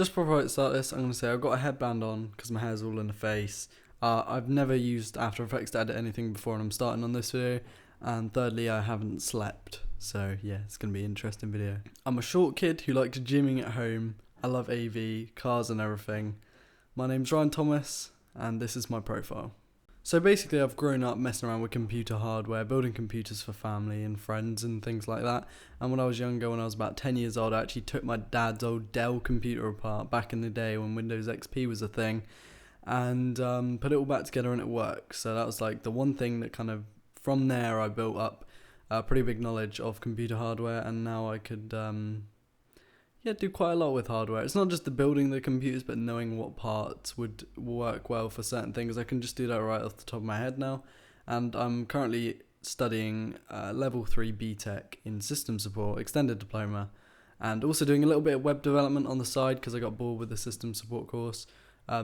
Just before I start this, I'm going to say I've got a headband on because my hair's all in the face. I've never used After Effects to edit anything before, and I'm starting on this video. And thirdly, I haven't slept. So yeah, it's going to be an interesting video. I'm a short kid who likes gymming at home. I love AV, cars and everything. My name's Ryan Thomas, and this is my profile. So basically, I've grown up messing around with computer hardware, building computers for family and friends and things like that. And when I was younger, when I was about 10 years old, I actually took my dad's old Dell computer apart back in the day when Windows XP was a thing, and put it all back together, and it works. So that was like the one thing that kind of, from there, I built up a pretty big knowledge of computer hardware, and now I could do quite a lot with hardware. It's not just the building the computers, but knowing what parts would work well for certain things. I can just do that right off the top of my head now. And I'm currently studying level 3 BTEC in system support, extended diploma, and also doing a little bit of web development on the side because I got bored with the system support course.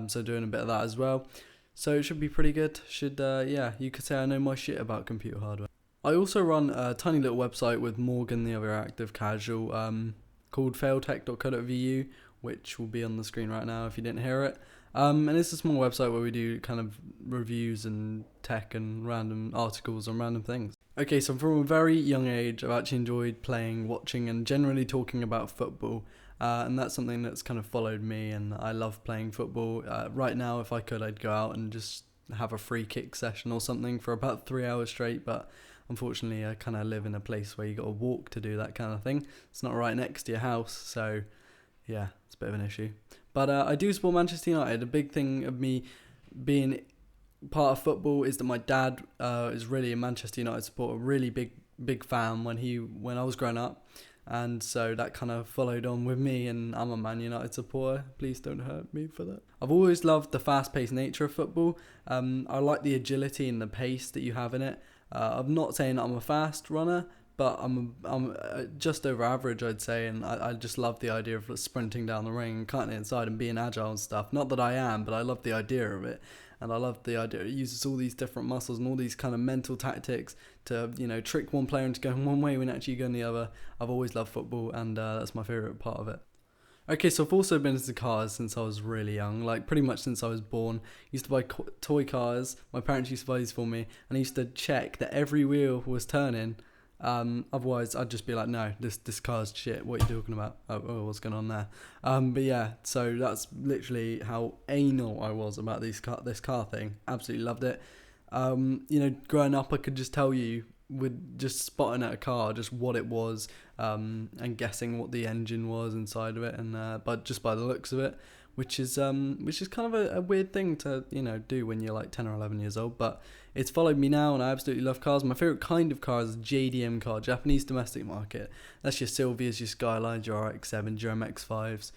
So doing a bit of that as well. So it should be pretty good. You could say I know my shit about computer hardware. I also run a tiny little website with Morgan, the other active casual, called failtech.co.vu, which will be on the screen right now if you didn't hear it. And it's a small website where we do kind of reviews and tech and random articles on random things. Okay, so from a very young age, I've actually enjoyed playing, watching, and generally talking about football. And that's something that's kind of followed me, and I love playing football. Right now, if I could, I'd go out and just have a free kick session or something for about 3 hours straight, but unfortunately, I kind of live in a place where you got to walk to do that kind of thing. It's not right next to your house, so yeah, it's a bit of an issue. But I do support Manchester United. A big thing of me being part of football is that my dad is really a Manchester United supporter, really big fan when I was growing up. And so that kind of followed on with me, and I'm a Man United supporter. Please don't hurt me for that. I've always loved the fast-paced nature of football. I like the agility and the pace that you have in it. I'm not saying I'm a fast runner, but I'm just over average, I'd say, and I just love the idea of sprinting down the ring and cutting it inside and being agile and stuff. Not that I am, but I love the idea of it, and I love the idea it uses all these different muscles and all these kind of mental tactics to, trick one player into going one way when actually you're going the other. I've always loved football, and that's my favourite part of it. Okay, so I've also been into cars since I was really young, like pretty much since I was born. Used to buy toy cars, my parents used to buy these for me, and I used to check that every wheel was turning. Otherwise I'd just be like, no, this car's shit, what are you talking about? Oh, what's going on there? But yeah, so that's literally how anal I was about this car thing. Absolutely loved it. Growing up, I could just tell you, with just spotting at a car, just what it was, and guessing what the engine was inside of it, and but just by the looks of it, which is kind of a weird thing to do when you're like 10 or 11 years old, but it's followed me now, and I absolutely love cars. My favorite kind of car is a JDM car, Japanese domestic market. That's your Silvias, your Skylines, your RX-7s, your MX-5s.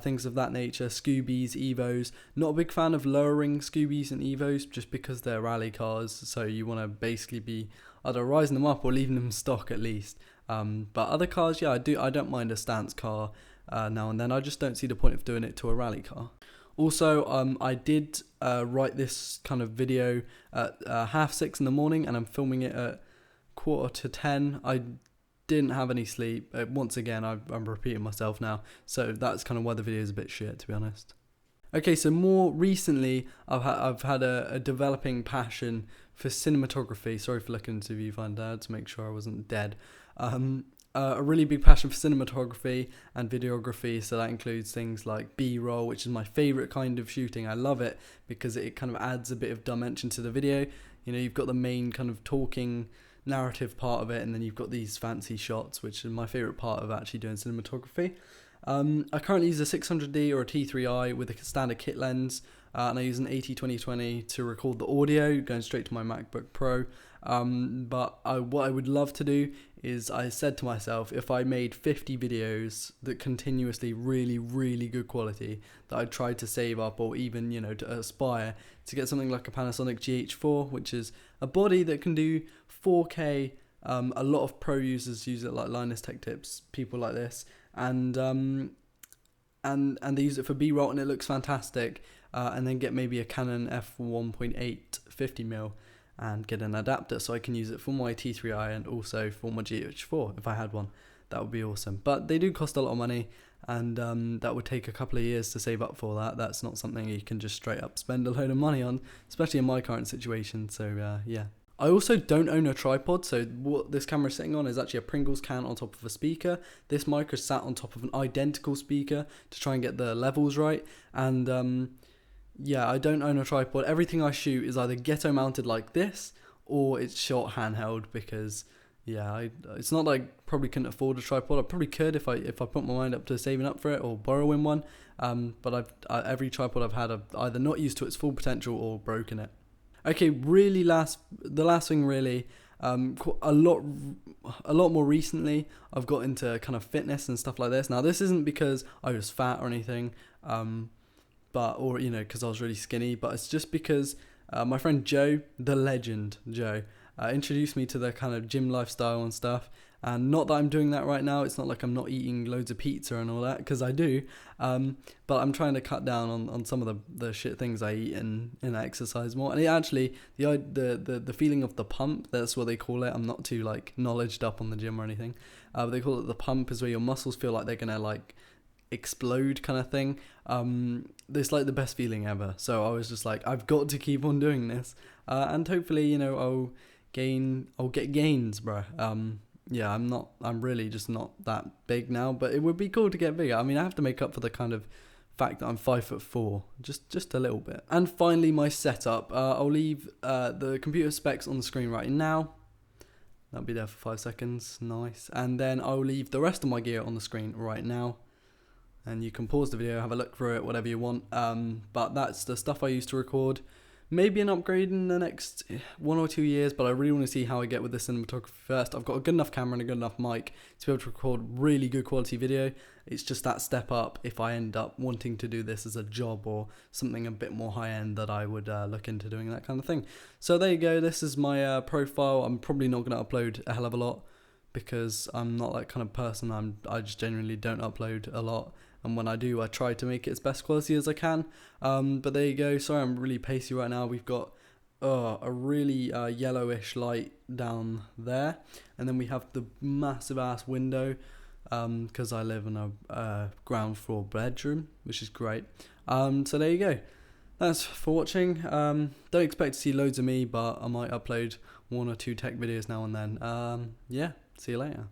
Things of that nature, Scoobies, Evos. Not a big fan of lowering Scoobies and Evos just because they're rally cars, so you want to basically be either rising them up or leaving them stock at least. But other cars, yeah, I don't mind a stance car now and then. I just don't see the point of doing it to a rally car. Also, I did write this kind of video at 6:30 in the morning, and I'm filming it at 9:45. I didn't have any sleep. Once again, I'm repeating myself now, so that's kind of why the video is a bit shit, to be honest. Okay, so more recently, I've had a developing passion for cinematography. Sorry for looking into the viewfinder to make sure I wasn't dead. A really big passion for cinematography and videography, so that includes things like B-roll, which is my favourite kind of shooting. I love it because it kind of adds a bit of dimension to the video. You've got the main kind of talking narrative part of it, and then you've got these fancy shots, which is my favourite part of actually doing cinematography. I currently use a 600D or a T3i with a standard kit lens, and I use an 80-20-20 to record the audio, going straight to my MacBook Pro. But what I would love to do is, I said to myself, if I made 50 videos that continuously really, really good quality, that I tried to save up, or even, to aspire to get something like a Panasonic GH4, which is a body that can do 4K. A lot of pro users use it, like Linus Tech Tips, people like this, and they use it for B-roll, and it looks fantastic. And then get maybe a Canon f1.8 50mm and get an adapter so I can use it for my T3i and also for my GH4 if I had one. That would be awesome. But they do cost a lot of money, and that would take a couple of years to save up for that. That's not something you can just straight up spend a load of money on, especially in my current situation. So yeah. I also don't own a tripod, so what this camera is sitting on is actually a Pringles can on top of a speaker. This mic is sat on top of an identical speaker to try and get the levels right, and yeah, I don't own a tripod. Everything I shoot is either ghetto mounted like this, or it's shot handheld, because yeah, it's not like I probably couldn't afford a tripod. I probably could if I put my mind up to saving up for it or borrowing one, but every tripod I've had, I've either not used to its full potential or broken it. Okay, the last thing really, a lot more recently, I've got into kind of fitness and stuff like this. Now, this isn't because I was fat or anything, or because I was really skinny, but it's just because my friend Joe, the legend Joe, introduced me to the kind of gym lifestyle and stuff. And not that I'm doing that right now. It's not like I'm not eating loads of pizza and all that, because I do. But I'm trying to cut down on some of the shit things I eat and exercise more. And it actually, the feeling of the pump, that's what they call it. I'm not too like knowledged up on the gym or anything. But they call it the pump, is where your muscles feel like they're gonna like explode kind of thing. It's like the best feeling ever. So I was just like, I've got to keep on doing this, and hopefully I'll get gains, bro. Yeah, I'm really just not that big now, but it would be cool to get bigger. I mean, I have to make up for the kind of fact that I'm 5'4", just a little bit. And finally, my setup. I'll leave the computer specs on the screen right now. That'll be there for 5 seconds, nice. And then I'll leave the rest of my gear on the screen right now. And you can pause the video, have a look through it, whatever you want. But that's the stuff I used to record. Maybe an upgrade in the next 1 or 2 years, but I really want to see how I get with the cinematography first. I've got a good enough camera and a good enough mic to be able to record really good quality video. It's just that step up if I end up wanting to do this as a job or something a bit more high end, that I would look into doing that kind of thing. So there you go, this is my profile. I'm probably not going to upload a hell of a lot, because I'm not that kind of person. I just genuinely don't upload a lot. And when I do, I try to make it as best quality as I can. But there you go. Sorry, I'm really pacey right now. We've got a really yellowish light down there. And then we have the massive ass window, because I live in a ground floor bedroom, which is great. So there you go. Thanks for watching. Don't expect to see loads of me, but I might upload 1 or 2 tech videos now and then. Yeah, see you later.